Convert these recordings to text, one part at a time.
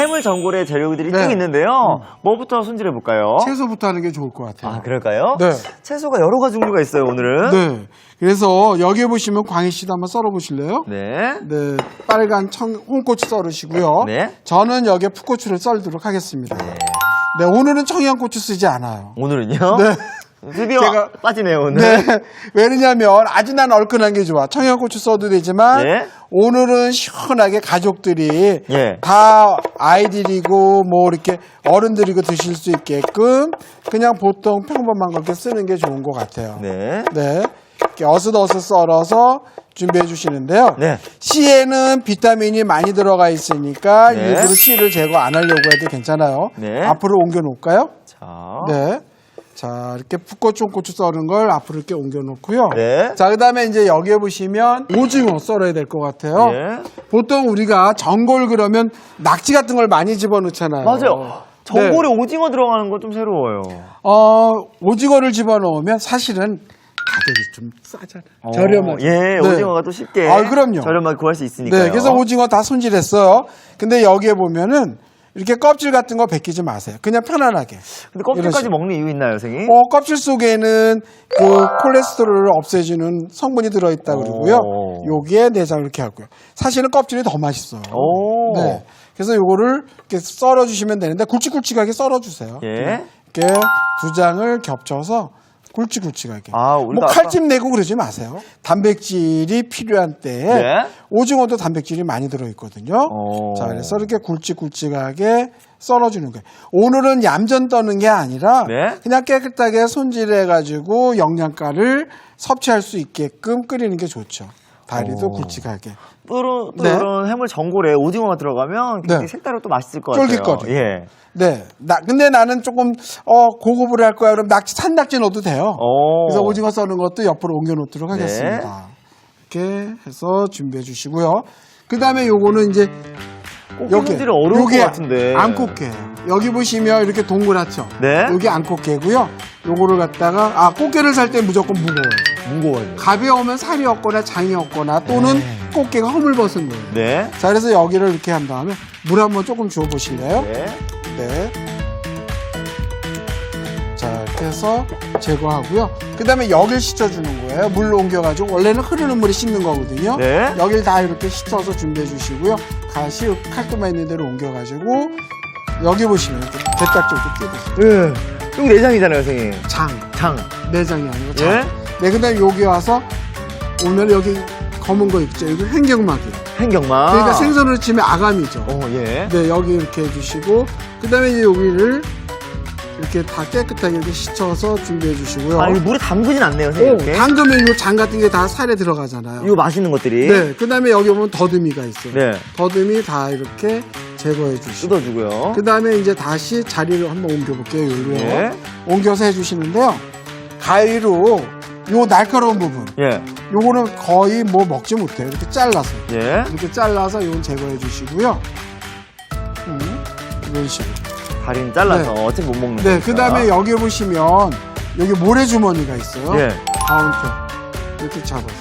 해물 전골의 재료들이 네. 쭉 있는데요. 뭐부터 손질해 볼까요? 채소부터 하는 게 좋을 것 같아요. 아, 그럴까요? 네. 채소가 여러 가지 종류가 있어요, 오늘은. 네. 그래서 여기에 보시면 광희 씨도 한번 썰어 보실래요? 네. 네. 빨간 홍고추 썰으시고요. 네. 저는 여기에 풋고추를 썰도록 하겠습니다. 네. 오늘은 청양고추 쓰지 않아요. 오늘은요? 네. 드디어 제가- 빠지네요, 오늘. 네. 왜냐면 아주 난 얼큰한 게 좋아. 청양고추 써도 되지만 예. 오늘은 시원하게 가족들이 예. 다 아이들이고 뭐 이렇게 어른들이고 드실 수 있게끔 그냥 보통 평범한 거 이렇게 쓰는 게 좋은 것 같아요. 네. 네. 이렇게 어슷어슷 썰어서 준비해 주시는데요. 네. 씨에는 비타민이 많이 들어가 있으니까 네. 일부러 씨를 제거 안 하려고 해도 괜찮아요. 네. 앞으로 옮겨 놓을까요? 자. 네. 자, 이렇게 풋고추, 홍고추 썰은 걸 앞으로 이렇게 옮겨 놓고요. 네. 자, 그 다음에 이제 여기에 보시면 오징어 썰어야 될 것 같아요. 예. 보통 우리가 전골 그러면 낙지 같은 걸 많이 집어 넣잖아요. 맞아요. 전골에 오징어 들어가는 거 좀 새로워요. 오징어를 집어 넣으면 사실은 가격이 좀 싸잖아요. 저렴하죠. 예, 네. 오징어가 또 쉽게 그럼요. 저렴하게 구할 수 있으니까요. 네, 그래서 오징어 다 손질했어요. 근데 여기에 보면은 이렇게 껍질 같은 거 벗기지 마세요. 그냥 편안하게. 근데 껍질까지 이런 먹는 이유 있나요, 선생님? 껍질 속에는 그 콜레스테롤을 없애주는 성분이 들어있다 그러고요. 오. 여기에 내장을 이렇게 하고요. 사실은 껍질이 더 맛있어요. 오. 네. 그래서 요거를 이렇게 썰어주시면 되는데 굵직굵직하게 썰어주세요. 예. 이렇게 두 장을 겹쳐서 굵직굵직하게. 아, 우리가 뭐 칼집 내고 그러지 마세요. 단백질이 필요한 때에 네. 오징어도 단백질이 많이 들어있거든요. 오. 자, 그래서 이렇게 굵직굵직하게 썰어주는 거예요. 오늘은 얌전 떠는 게 아니라 네. 그냥 깨끗하게 손질해가지고 영양가를 섭취할 수 있게끔 끓이는 게 좋죠. 다리도 오. 굵직하게. 또 네. 이런 해물 전골에 오징어가 들어가면 굉장히 네. 색다르고 또 맛있을 것 같아요. 쫄깃거려. 예. 네. 근데 나는 조금 고급으로 할 거야. 그럼 산낙지 넣어도 돼요. 오. 그래서 오징어 써는 것도 옆으로 옮겨 놓도록 네. 하겠습니다. 이렇게 해서 준비해 주시고요. 그 다음에 요거는 이제 손질이 어려울 것 같은데. 안꽃게예요. 여기 보시면 이렇게 동그랗죠. 네. 여기 안꽃게고요. 요거를 갖다가 꽃게를 살 때 무조건 무거워요. 가벼우면 살이 없거나 장이 없거나 또는 꽃게가 허물벗은 거예요. 네. 자, 그래서 여기를 이렇게 한 다음에 물 한번 조금 주워 보실래요? 네. 네. 자, 이렇게 해서 제거하고요. 그 다음에 여길 씻어주는 거예요. 물로 옮겨가지고 원래는 흐르는 물에 씻는 거거든요. 네. 여길 다 이렇게 씻어서 준비해 주시고요. 가시 칼도마 있는 데로 옮겨가지고 여기 보시면 이렇게 게딱지 이렇게 뜯으세요. 예. 여기 내장이잖아요, 선생님. 장. 내장이 아니고 장. 예? 네, 그 다음에 여기 와서 오늘 여기 검은 거 있죠. 이거 횡격막이에요. 행경만. 그러니까 생선으로 치면 아감이죠. 예. 네, 여기 이렇게 해주시고, 그 다음에 이제 여기를 이렇게 다 깨끗하게 이렇게 씻어서 준비해 주시고요. 아, 이거 물에 담그진 않네요, 선생님. 이렇게. 담그면 이 장 같은 게 다 살에 들어가잖아요. 이거 맛있는 것들이. 네, 그 다음에 여기 보면 더듬이가 있어요. 네. 더듬이 다 이렇게 제거해 주시고. 뜯어주고요. 그 다음에 이제 다시 자리를 한번 옮겨볼게요, 여기로. 예. 옮겨서 해주시는데요. 가위로 요 날카로운 부분, 예. 요거는 거의 뭐 먹지 못해요. 이렇게 잘라서. 예. 이렇게 잘라서 이건 제거해 주시고요. 이런 식으로. 다리는 잘라서 어차피 못 먹는 네, 거니까. 그 다음에 여기 보시면 여기 모래주머니가 있어요. 예. 가운데 이렇게 잡아서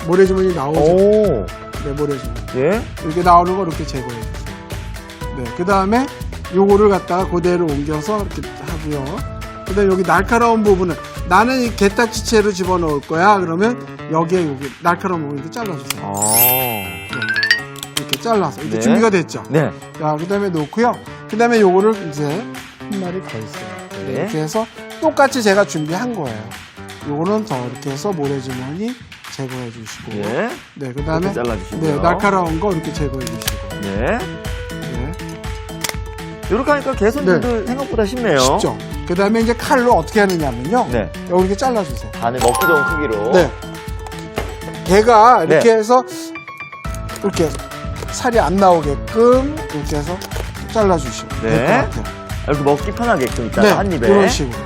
모래주머니 나오죠. 오. 네, 모래주머니 예. 이렇게 나오는 거 이렇게 제거해 주세요. 네, 그 다음에 요거를 갖다가 그대로 옮겨서 이렇게 하고요. 그 다음에 여기 날카로운 부분은 나는 이 게딱지채로 집어넣을 거야. 그러면 여기에 여기 날카로운 부분 이렇게 잘라주세요. 아. 이렇게 잘라서 이렇게 네. 준비가 됐죠. 네. 자, 그 다음에 놓고요. 그 다음에 요거를 이제 한 마리 더 있어요. 네. 이렇게 해서 똑같이 제가 준비한 거예요. 요거는 더 이렇게 해서 모래주머니 제거해 주시고. 예. 네, 그 다음에. 이렇게 잘라주시고요. 네, 날카로운 거 이렇게 제거해 주시고. 네. 네. 이렇게 하니까 개선도 생각보다 쉽네요. 쉽죠. 그 다음에 이제 칼로 어떻게 하느냐면요. 네. 여기 이렇게 잘라주세요. 반을 먹기 좋은 크기로. 네. 걔가 이렇게 네. 해서 이렇게 살이 안 나오게끔 이렇게 해서 잘라주시면 네. 될 것 같아요. 이렇게 먹기 편하게끔 있다가 네, 한 입에. 이런 식으로.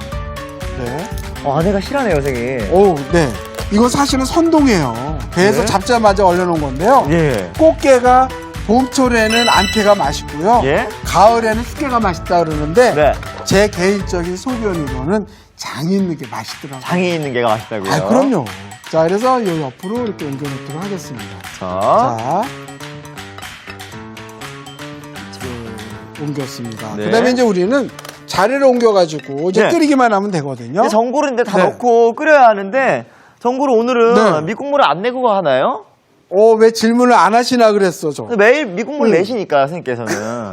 네. 아내가 실하네요, 선생님. 오, 네. 이건 사실은 선동이에요. 배에서 네. 잡자마자 얼려놓은 건데요. 예. 꽃게가 봄철에는 안태가 맛있고요. 예. 가을에는 숙게가 맛있다 그러는데 네. 제 개인적인 소견으로는 장이 있는 게 맛있더라고요. 장이 있는 게가 맛있다고요. 아, 그럼요. 자, 그래서 요 옆으로 이렇게 옮겨놓도록 하겠습니다. 자. 옮겼습니다. 네. 그다음에 이제 우리는 자리를 옮겨가지고 이제 네. 끓이기만 하면 되거든요. 근데 전골은 이제 다 네. 넣고 끓여야 하는데 전골을 오늘은 네. 밑국물을 안 내고 하나요? 왜 질문을 안 하시나 그랬어, 저. 매일 밑국물 내시니까 선생님께서는.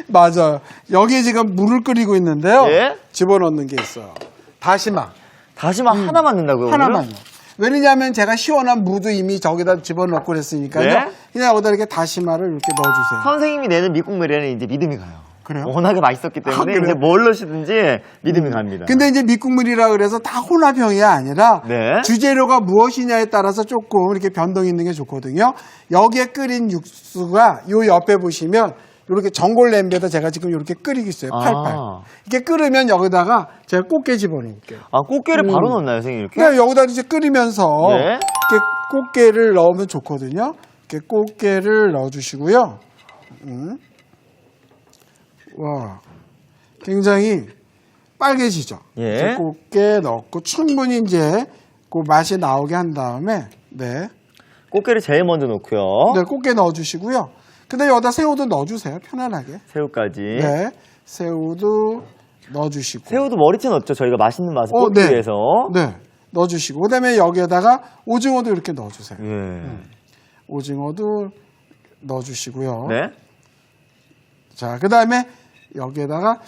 맞아요. 여기에 지금 물을 끓이고 있는데요. 예? 집어넣는 게 있어요. 다시마. 다시마 하나만 넣는다고요? 오늘은? 하나만요. 왜냐하면 제가 시원한 무도 이미 저기다 집어넣고 그랬으니까요. 네? 그냥 여기다 이렇게 다시마를 이렇게 넣어주세요. 선생님이 내는 밑국물에는 이제 믿음이 가요. 그래요? 워낙에 맛있었기 때문에 그래요? 이제 뭘 넣으시든지 믿음이 갑니다. 근데 이제 밑국물이라 그래서 다 혼합형이 아니라 네. 주재료가 무엇이냐에 따라서 조금 이렇게 변동이 있는 게 좋거든요. 여기에 끓인 육수가 요 옆에 보시면 이렇게 전골 냄비에다 제가 지금 이렇게 끓이고 있어요. 팔팔. 이렇게 끓으면 여기다가 제가 꽃게 집어넣을게요. 아, 꽃게를 바로 넣나요, 선생님? 이렇게? 그냥 여기다 이제 끓이면서 네. 이렇게 꽃게를 넣으면 좋거든요. 이렇게 꽃게를 넣어주시고요. 와, 굉장히 빨개지죠. 예. 이제 꽃게 넣고 충분히 이제 그 맛이 나오게 한 다음에 네, 꽃게를 제일 먼저 넣고요. 네 꽃게 넣어주시고요. 근데 여기다 새우도 넣어주세요. 편안하게. 새우까지. 네, 새우도 넣어주시고. 새우도 머리채 넣었죠. 저희가 맛있는 맛을 꼭 네. 위해서. 네, 넣어주시고. 그다음에 여기에다가 오징어도 이렇게 넣어주세요. 예. 오징어도 넣어주시고요. 네. 자, 그 다음에 여기에다가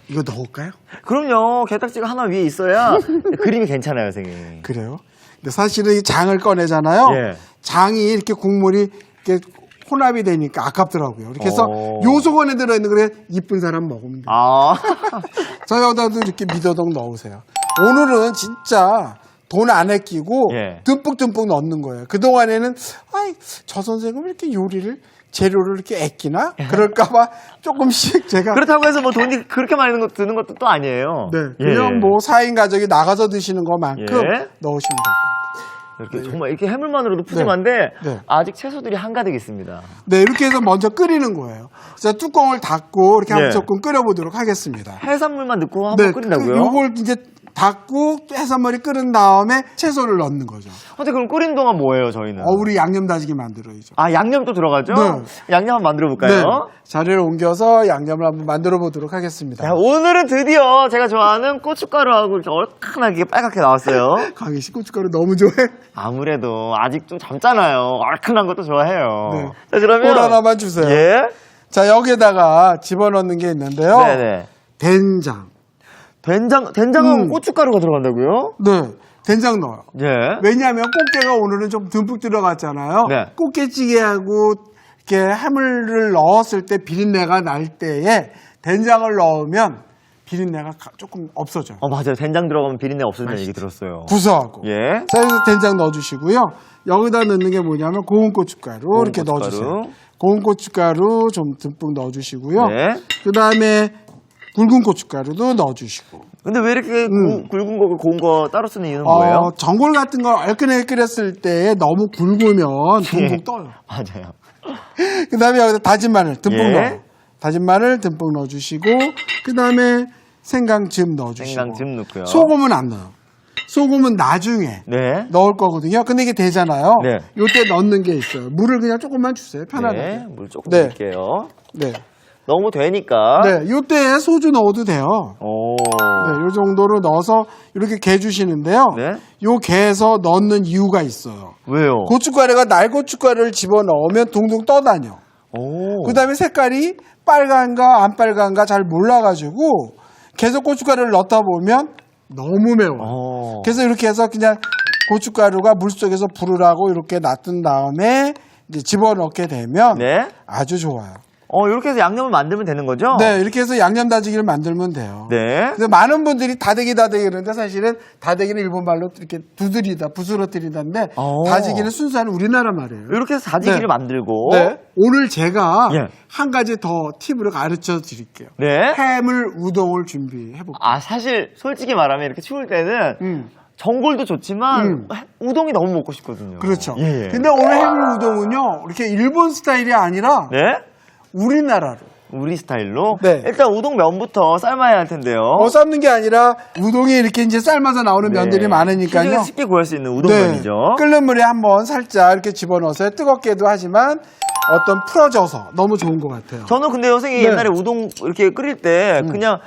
이거 넣을까요? 그럼요. 게딱지가 하나 위에 있어야 그림이 괜찮아요, 선생님. 그래요? 근데 사실은 이 장을 꺼내잖아요. 예. 장이 이렇게 국물이 이렇게 혼합이 되니까 아깝더라고요. 이렇게 해서 오. 요속 안에 들어있는 그래 이쁜 사람 먹으면 돼요. 아. 자, 여기다도 이렇게 미더덕 넣으세요. 오늘은 진짜 돈 안 아끼고 예. 듬뿍듬뿍 넣는 거예요. 그동안에는 아이, 저 선생님 왜 이렇게 요리를 재료를 이렇게 아끼나? 그럴까봐 조금씩 제가 그렇다고 해서 뭐 돈이 그렇게 많이 드는 것도 또 아니에요. 네, 예. 그냥 뭐 4인 가족이 나가서 드시는 것만큼 예. 넣으시면 돼요. 이렇게 정말 이렇게 해물만으로도 푸짐한데 네. 아직 채소들이 한가득 있습니다. 네, 이렇게 해서 먼저 끓이는 거예요. 자, 뚜껑을 닫고 이렇게 한번 네. 조금 끓여보도록 하겠습니다. 해산물만 넣고 한번 끓인다고요? 요걸 이제 닫고 해산물이 끓은 다음에 채소를 넣는 거죠. 근데 그럼 끓이는 동안 뭐예요, 저희는? 우리 양념 다지기 만들어야죠. 아, 양념도 들어가죠? 네. 양념 한번 만들어 볼까요? 자리를 옮겨서 양념을 한번 만들어 보도록 하겠습니다. 자, 오늘은 드디어 제가 좋아하는 고춧가루하고 이렇게 얼큰하게 빨갛게 나왔어요. 강희 씨 고춧가루 너무 좋아해. 아무래도 아직 좀 젊잖아요. 얼큰한 것도 좋아해요. 네. 자, 그러면 꿀 하나만 주세요. 예. 자, 여기에다가 집어넣는 게 있는데요. 네네. 된장. 된장하고 고춧가루가 들어간다고요? 네, 된장 넣어요. 예. 왜냐하면 꽃게가 오늘은 좀 듬뿍 들어갔잖아요. 네. 꽃게찌개하고 이렇게 해물을 넣었을 때 비린내가 날 때에 된장을 넣으면 비린내가 조금 없어져요. 맞아요. 된장 들어가면 비린내 없어진다는 얘기 들었어요. 구수하고. 예. 자, 여기서 된장 넣어주시고요. 여기다 넣는 게 뭐냐면 고운 고춧가루 이렇게 고춧가루. 넣어주세요. 고운 고춧가루 좀 듬뿍 넣어주시고요. 네. 그 다음에 굵은 고춧가루도 넣어주시고. 근데 왜 이렇게 굵은 거, 고운 거 따로 쓰는 이유는 뭐예요? 전골 같은 거 얼큰하게 끓였을 때 너무 굵으면 둥둥 떠요. 맞아요. 그 다음에 여기다 다진 마늘 듬뿍 예. 넣어요. 다진 마늘 듬뿍 넣어주시고, 그 다음에 생강즙 넣어주시고. 생강즙 넣고요. 소금은 안 넣어요. 소금은 나중에 네. 넣을 거거든요. 근데 이게 되잖아요. 네. 요때 넣는 게 있어요. 물을 그냥 조금만 주세요. 편하게. 네. 물 조금 네. 넣을게요. 네. 너무 되니까. 네. 요때 소주 넣어도 돼요. 오. 네. 요 정도로 넣어서 이렇게 개 주시는데요. 네. 요 개에서 넣는 이유가 있어요. 왜요? 고춧가루가 날고춧가루를 집어넣으면 둥둥 떠다녀. 오. 그 다음에 색깔이 빨간가 안 빨간가 잘 몰라가지고 계속 고춧가루를 넣다 보면 너무 매워요. 오. 그래서 이렇게 해서 그냥 고춧가루가 물속에서 부르라고 이렇게 놔둔 다음에 이제 집어넣게 되면 네. 아주 좋아요. 이렇게 해서 양념을 만들면 되는 거죠? 네, 이렇게 해서 양념 다지기를 만들면 돼요. 네. 근데 많은 분들이 다대기 그러는데 사실은 다대기는 일본 말로 이렇게 두드리다, 부스러뜨리다인데 다지기는 순수한 우리나라 말이에요. 이렇게 해서 다지기를 네. 만들고. 네. 오늘 제가 예. 한 가지 더 팁을 가르쳐 드릴게요. 네. 해물 우동을 준비해 볼게요. 사실 솔직히 말하면 이렇게 추울 때는 전골도 좋지만 우동이 너무 먹고 싶거든요. 그렇죠. 예. 근데 오늘 해물 우동은요, 이렇게 일본 스타일이 아니라 네? 우리나라로. 우리 스타일로? 네. 일단 우동 면부터 삶아야 할 텐데요. 삶는 게 아니라 우동이 이렇게 이제 삶아서 나오는 면들이 많으니까요. 시중에 쉽게 구할 수 있는 우동면이죠. 끓는 물에 한번 살짝 이렇게 집어넣어서 뜨겁게도 하지만 어떤 풀어져서 너무 좋은 것 같아요. 저는 근데 선생님이 네. 옛날에 우동 이렇게 끓일 때 그냥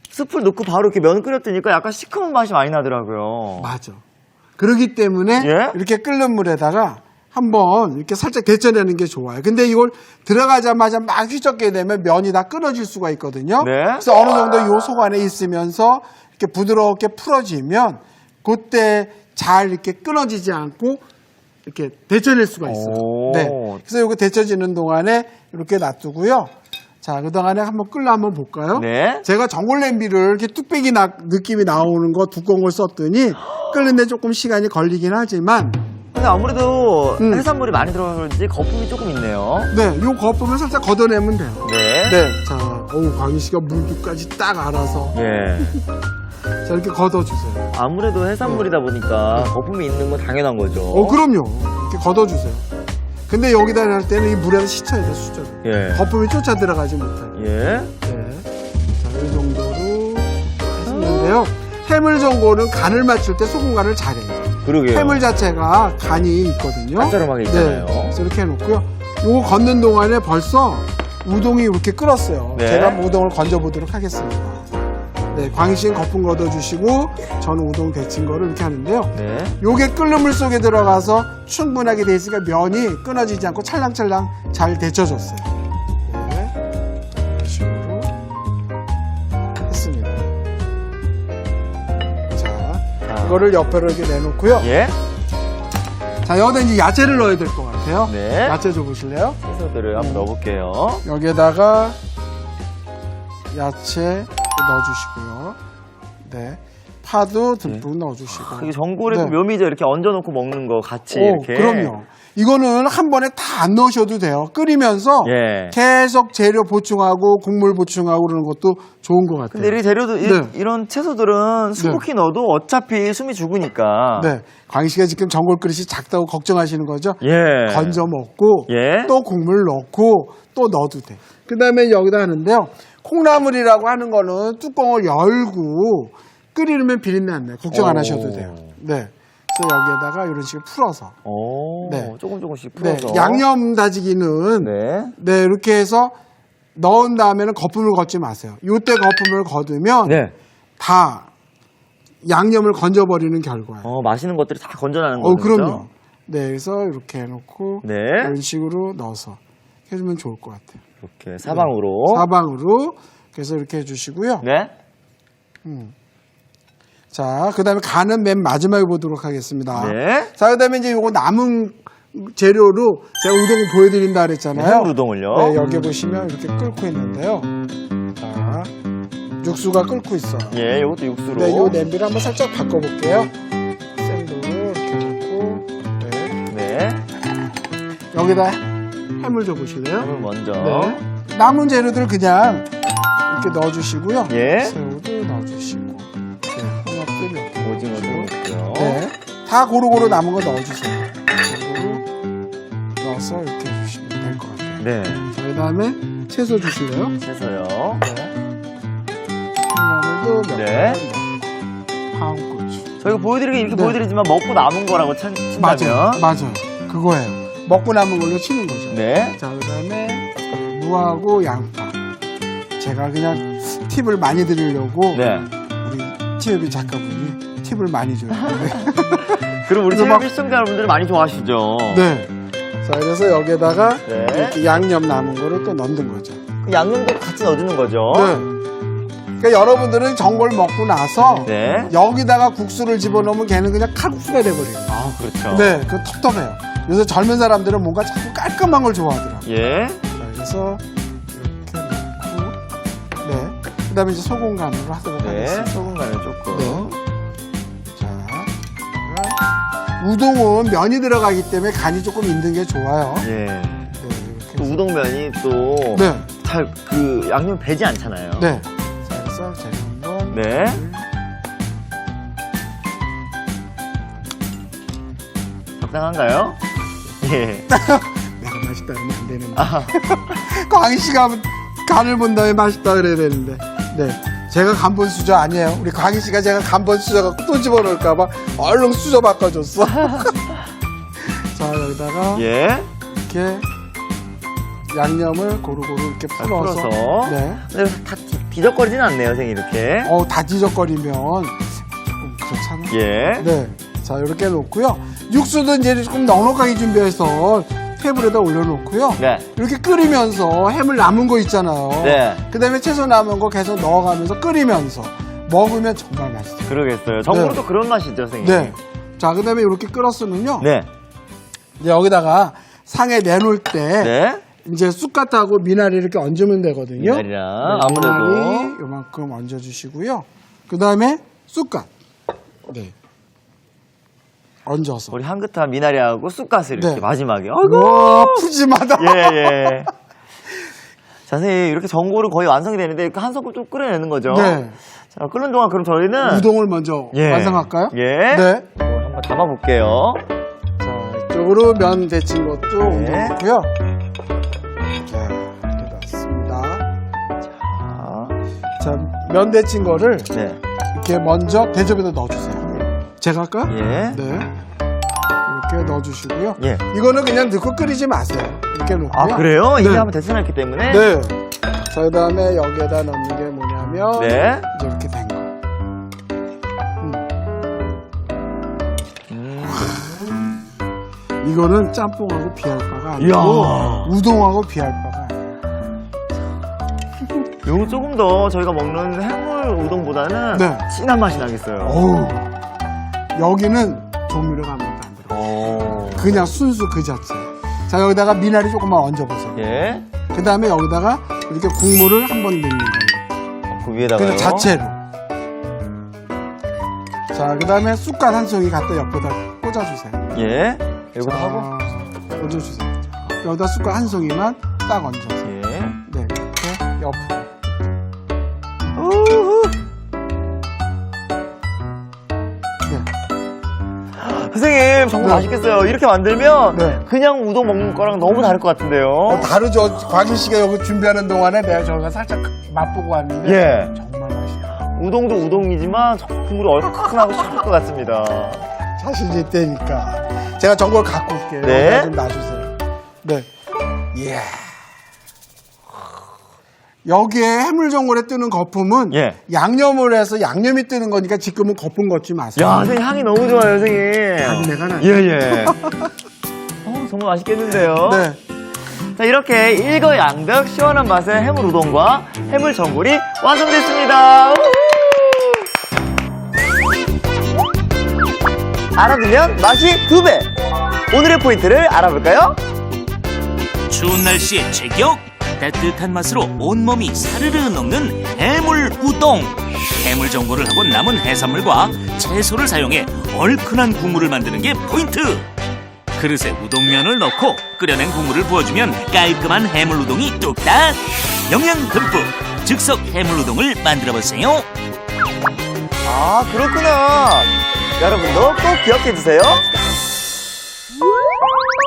숯불 넣고 바로 이렇게 면 끓였더니까 약간 시큼한 맛이 많이 나더라고요. 맞아. 그렇기 때문에 예? 이렇게 끓는 물에다가 한번 이렇게 살짝 데쳐내는 게 좋아요. 근데 이걸 들어가자마자 막 휘젓게 되면 면이 다 끊어질 수가 있거든요. 네. 그래서 어느 정도 요 속 안에 있으면서 이렇게 부드럽게 풀어지면 그때 잘 이렇게 끊어지지 않고 이렇게 데쳐낼 수가 있어요. 오. 네. 그래서 이거 데쳐지는 동안에 이렇게 놔두고요. 자, 그 동안에 한번 끓여 한번 볼까요? 네. 제가 전골 냄비를 이렇게 뚝배기 느낌이 나오는 거 두꺼운 걸 썼더니 끓는데 조금 시간이 걸리긴 하지만 근데 아무래도 음. 해산물이 많이 들어가는지 거품이 조금 있네요. 네, 요 거품을 살짝 걷어내면 돼요. 네. 네. 자, 광희 씨가 물기까지 딱 알아서 예. 자, 이렇게 걷어주세요. 아무래도 해산물이다 보니까 거품이 있는 건 당연한 거죠. 그럼요. 이렇게 걷어주세요. 근데 여기다 할 때는 이 물에서 씻어야 돼, 수저로. 예. 거품이 쫓아 들어가지 못하게. 예. 네. 자, 이 정도로 하시는데요. 해물 전골은 간을 맞출 때 소금 간을 잘해요. 그러게요. 해물 자체가 간이 있거든요. 짭짤하게 있잖아요. 네. 그래서 이렇게 해놓고요. 요거 걷는 동안에 벌써 우동이 이렇게 끓었어요. 네. 제가 한번 우동을 건져보도록 하겠습니다. 네, 광희 씨는 거품 걷어주시고 저는 우동 데친 거를 이렇게 하는데요. 네. 요게 끓는 물 속에 들어가서 충분하게 돼 있으니까 면이 끊어지지 않고 찰랑찰랑 잘 데쳐졌어요. 네, 이런 식으로 했습니다. 자, 이거를 옆으로 이렇게 내놓고요. 예. 자, 여기다 이제 야채를 넣어야 될 것 같아요. 네. 야채 줘보실래요? 채소들을 한번 넣어볼게요. 여기에다가 야채 넣어주시고요. 네. 파도 듬뿍 넣어주시고. 이게 전골에 네. 그 묘미죠. 이렇게 얹어놓고 먹는 거 같이 이렇게. 그럼요. 이거는 한 번에 다 안 넣으셔도 돼요. 끓이면서 예. 계속 재료 보충하고 국물 보충하고 그러는 것도 좋은 것 같아요. 근데 이렇게 재료도 네. 이런 채소들은 수북히 넣어도 어차피 숨이 죽으니까. 네. 광희 씨가 지금 전골 그릇이 작다고 걱정하시는 거죠? 예. 건져 먹고 예. 또 국물 넣고 또 넣어도 돼. 그 다음에 여기다 하는데요. 콩나물이라고 하는 거는 뚜껑을 열고 끓이면 비린내 안 나요. 걱정 안 오. 하셔도 돼요. 네. 그래서 여기에다가 이런 식으로 풀어서. 오. 네. 조금씩 네. 풀어서. 양념 다지기는 네. 네, 이렇게 해서 넣은 다음에는 거품을 걷지 마세요. 요때 거품을 걷으면 네. 다 양념을 건져버리는 결과예요. 맛있는 것들이 다 건져나는 거죠. 그럼요. 네, 그래서 이렇게 해놓고 네. 이런 식으로 넣어서 해주면 좋을 것 같아요. 이렇게 사방으로. 사방으로. 그래서 이렇게 해주시고요. 네. 자, 그 다음에 간은 맨 마지막에 보도록 하겠습니다. 네. 자, 그 다음에 이제 요거 남은 재료로 제가 우동을 보여드린다 그랬잖아요. 해물 우동을요. 네, 여기 보시면 이렇게 끓고 있는데요. 자, 육수가 끓고 있어요. 예, 이것도 육수로. 네, 요 냄비를 한번 살짝 바꿔볼게요. 센 불로 이렇게 놓고, 네. 네. 여기다 해물 줘보실래요? 해물 먼저. 네. 남은 재료들 그냥 이렇게 넣어주시고요. 예. 새우도 넣어주시고, 네, 홍합도 넣고. 오징어도 넣고요. 네. 다 고루고루 남은 거 넣어주세요. 고루고루 넣어서 이렇게 해주시면 될 것 같아요. 네. 자, 그 다음에 채소 주실래요? 채소요. 콩나물도 몇 네. 개 파운고추. 저희가 보여드리긴 이렇게 네. 보여드리지만 먹고 남은 거라고 친다면. 맞아요. 그거예요. 먹고 남은 걸로 치는 거죠. 네. 자, 그 다음에 무하고 양파. 제가 그냥 팁을 많이 드리려고 네. 우리 TVB 작가분이 팁을 많이 줘요. 그럼 우리 그래서 막- TV 시청자 여러분들 많이 좋아하시죠? 네. 자, 그래서 여기에다가 네. 이렇게 양념 남은 거를 또 넣는 거죠. 그 양념도 같이 넣어주는 거죠? 네. 그러니까 여러분들은 전골 먹고 나서 네. 여기다가 국수를 집어넣으면 걔는 그냥 칼국수가 돼버려요. 아, 그렇죠. 네, 그 텁텁해요. 요새 젊은 사람들은 뭔가 자꾸 깔끔한 걸 좋아하더라고요. 예. 자, 그래서 이렇게 넣고, 네. 그 다음에 이제 소금 간으로 하도록 네. 하겠습니다. 소금 간을 조금. 네. 자, 우동은 면이 들어가기 때문에 간이 조금 있는 게 좋아요. 예. 네, 또 이렇게. 우동면이 또 네, 잘 그 양념 배지 않잖아요. 네. 자, 그래서 제가 한번. 네. 적당한가요? 예. 내가 맛있다 하면 안 되는데. 아, 광희 씨가 하면 간을 본 다음에 맛있다 그래야 되는데. 네. 제가 간본 수저 아니에요. 우리 광희 씨가 제가 간본 수저 갖고 또 집어넣을까봐 얼른 수저 바꿔줬어. 자, 여기다가 예. 이렇게 양념을 고루고루 이렇게 풀어서. 네. 근데 다 뒤적거리진 않네요, 선생님, 이렇게. 다 뒤적거리면 조금 그렇잖아요. 예. 네. 자, 이렇게 놓고요. 육수도 이제 조금 넉넉하게 준비해서 테이블에다 올려놓고요. 네. 이렇게 끓이면서 해물 남은 거 있잖아요. 네. 그 다음에 채소 남은 거 계속 넣어가면서 끓이면서 먹으면 정말 맛있어요. 그러겠어요. 정부로 네. 또 그런 맛이죠, 선생님. 네. 자, 그 다음에 이렇게 끓었으면요. 네. 이제 여기다가 상에 내놓을 때 네. 이제 쑥갓하고 미나리 이렇게 얹으면 되거든요. 미나리랑 네, 미나리 아무래도. 요만큼 얹어주시고요. 그 다음에 쑥갓. 네. 얹어서. 우리 향긋한 미나리하고 쑥갓을 이렇게 네. 마지막에. 와, 푸짐하다. 예, 예. 자, 선생님, 이렇게 전골은 거의 완성이 되는데 한 소끔 좀 끓여내는 거죠? 네. 자, 끓는 동안 그럼 저희는. 우동을 먼저 예. 완성할까요? 예. 네. 이걸 한번 담아볼게요. 자, 이쪽으로 면 데친 것도 네. 옮겨놓고요. 자, 이렇게 놨습니다. 자, 면 데친 거를 네. 이렇게 먼저 대접에다 넣어주세요. 제가 할까요? 예. 네. 이렇게 넣어주시고요. 예. 이거는 그냥 넣고 끓이지 마세요. 이렇게 놓고요. 아, 그래요? 네. 이게 한번 데쳐놨기 때문에? 네. 자, 그 다음에 여기에다 넣는 게 뭐냐면 네. 이제 이렇게 된 거. 이거는 짬뽕하고 비할 바가 아니고 이야. 우동하고 비할 바가 아니에요. 요거 조금 더 저희가 먹는 해물 우동보다는 네. 진한 맛이 나겠어요. 어우, 여기는 조미료가 아무것도 안 들어가요. 오. 그냥 순수 그 자체. 자, 여기다가 미나리 조금만 얹어보세요. 예. 그 다음에 여기다가 이렇게 국물을 한 번 넣는 거예요. 그 위에다가요. 그냥 자체로. 자, 그 다음에 쑥갓 한 송이 갖다 옆에다 꽂아주세요. 예. 이거 자, 하고. 얹어주세요. 여기다 쑥갓 한 송이만 딱 얹어서. 예. 네, 이렇게 옆으로. 우후. 네. 선생님, 정말 네. 맛있겠어요. 이렇게 만들면 네. 그냥 우동 먹는 거랑 너무 다를 것 같은데요. 다르죠. 광희 씨가 여기 준비하는 동안에 내가 저희가 살짝 맛보고 왔는데 예. 정말 맛있어요. 우동도 우동이지만 국물이 얼큰하고 시원할 것 같습니다. 자신이 있다니까. 제가 전골 갖고 올게요. 네. 여기다 좀 놔주세요. 네. 이야. 여기에 해물전골에 뜨는 거품은 예. 양념을 해서 양념이 뜨는 거니까 지금은 거품 걷지 마세요. 야, 선생님 향이 너무 좋아요, 선생님. 아니, 내가 나. 예, 예. 정말 맛있겠는데요. 네. 자, 이렇게 일거양득 시원한 맛의 해물 우동과 해물 전골이 완성됐습니다. 알아두면 맛이 2배. 오늘의 포인트를 알아볼까요? 추운 날씨에 제격 따뜻한 맛으로 온몸이 사르르 녹는 해물 우동. 해물 전골을 하고 남은 해산물과 채소를 사용해 얼큰한 국물을 만드는 게 포인트. 그릇에 우동면을 넣고 끓여낸 국물을 부어주면 깔끔한 해물 우동이 뚝딱. 영양 듬뿍 즉석 해물 우동을 만들어보세요. 아, 그렇구나. 여러분도 꼭 기억해주세요.